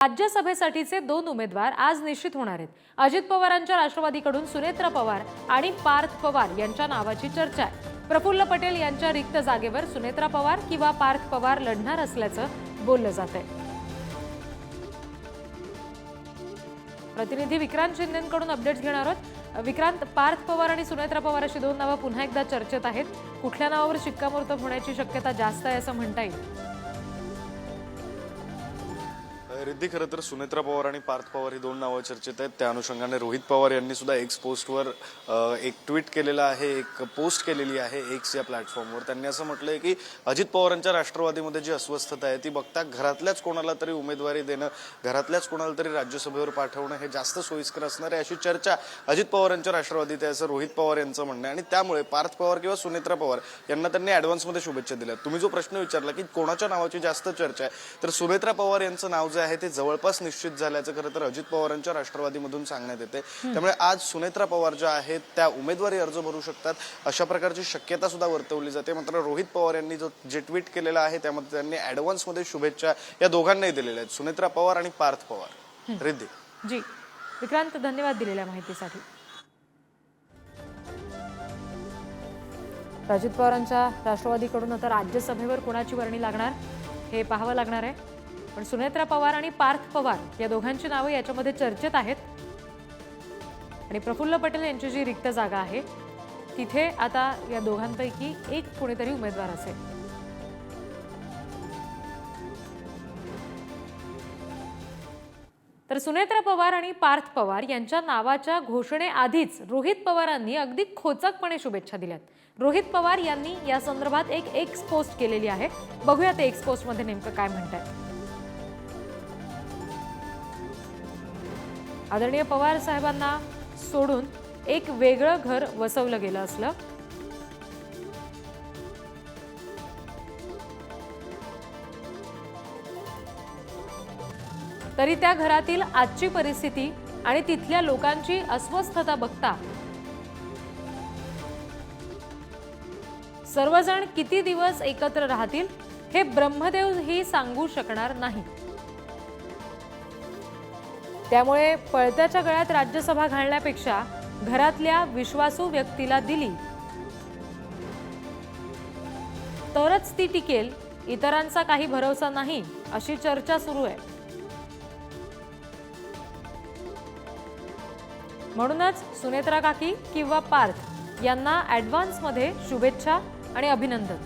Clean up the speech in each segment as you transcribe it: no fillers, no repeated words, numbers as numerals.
राज्यसभेसाठीचे 2 उमेदवार आज निश्चित होणार आहेत। अजित पवारांच्या राष्ट्रवादीकडून सुनेत्रा पवार आणि पार्थ पवार यांच्या नावाची चर्चा आहे। प्रफुल्ल पटेल यांच्या रिक्त जागेवर सुनेत्रा पवार किंवा पार्थ पवार लढणार असल्याचं बोललं जातंय। प्रतिनिधी विक्रांत शिंदेंकडून अपडेट्स घेणार आहोत। विक्रांत, पार्थ पवार आणि सुनेत्रा पवार अशी 2 नावं पुन्हा एकदा चर्चेत आहेत। कुठल्या नावावर शिक्कामोर्तब होण्याची शक्यता जास्त आहे असं म्हणता येईल? रिद्धी, खरं तर सुनेत्रा पवार आणि पार्थ पवार ही 2 नावं चर्चेत आहेत। त्या अनुषंगाने रोहित पवार यांनी सुद्धा एक्स पोस्टवर एक ट्विट केलेलं आहे, एक पोस्ट केलेली आहे एक्स या प्लॅटफॉर्मवर। त्यांनी असं म्हटलंय की अजित पवारांच्या राष्ट्रवादीमध्ये जी अस्वस्थता आहे ती बघता घरातल्याच कोणाला तरी उमेदवारी देणं, घरातल्याच कोणाला तरी राज्यसभेवर पाठवणं हे जास्त सोयीस्कर असणार आहे, अशी चर्चा अजित पवारांच्या राष्ट्रवादीत आहे असं रोहित पवार यांचं म्हणणं आहे। आणि त्यामुळे पार्थ पवार किंवा सुनेत्रा पवार यांना त्यांनी ॲडव्हान्समध्ये शुभेच्छा दिल्या। तुम्ही जो प्रश्न विचारला की कोणाच्या नावाची जास्त चर्चा आहे, तर सुनेत्रा पवार यांचं नाव जे आहे ते जवळपास निश्चित झाल्याचं खरं तर अजित पवारांच्या राष्ट्रवादीमधून सांगण्यात येते। त्यामुळे आज सुनेत्रा पवार ज्या आहेत त्या उमेदवारी अर्ज भरू शकतात अशा प्रकारची शक्यता सुद्धा वर्तवली जाते। मात्र रोहित पवार यांनी जे ट्विट केलेलं आहे त्यामध्ये त्यांनी ॲडव्हान्समध्ये शुभेच्छा या दोघांनाही दिलेल्या आहेत, सुनेत्रा पवार आणि पार्थ पवार। रिद्धी जी, विक्रांत, धन्यवाद दिलेल्या माहितीसाठी। अजित पवारांच्या राष्ट्रवादीकडून आता राज्यसभेवर कोणाची वर्णी लागणार हे पाहावं लागणार आहे। पण सुनेत्रा पवार आणि पार्थ पवार या दोघांची नावे याच्यामध्ये चर्चेत आहेत। आणि प्रफुल्ल पटेल यांची जी रिक्त जागा आहे तिथे आता या दोघांपैकी एक कोणीतरी उमेदवार असेल। तर सुनेत्रा पवार आणि पार्थ पवार यांच्या नावाच्या घोषणेआधीच रोहित पवारांनी अगदी खोचकपणे शुभेच्छा दिल्यात। रोहित पवार यांनी या संदर्भात एक एक्स पोस्ट केलेली आहे। बघूया ते एक्स पोस्ट मध्ये नेमकं काय म्हणतात। आदरणीय पवार साहेबांना सोडून एक वेगळं घर वसवलं गेलं असलं। तरी त्या घरातील आजची परिस्थिती आणि तिथल्या लोकांची अस्वस्थता बघता सर्वजण किती दिवस एकत्र राहतील हे ब्रह्मदेवही सांगू शकणार नाही। त्यामुळे पळत्याच्या गळ्यात राज्यसभा घालण्यापेक्षा घरातल्या विश्वासू व्यक्तीला दिली तरच ती टिकेल, इतरांचा काही भरोसा नाही, अशी चर्चा सुरू आहे। म्हणूनच सुनेत्रा काकी किंवा पार्थ यांना ॲडव्हान्समध्ये शुभेच्छा आणि अभिनंदन,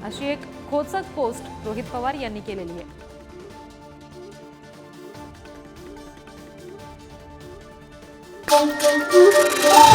अशी एक खोचक पोस्ट रोहित पवार यांनी केलेली आहे। Thank you.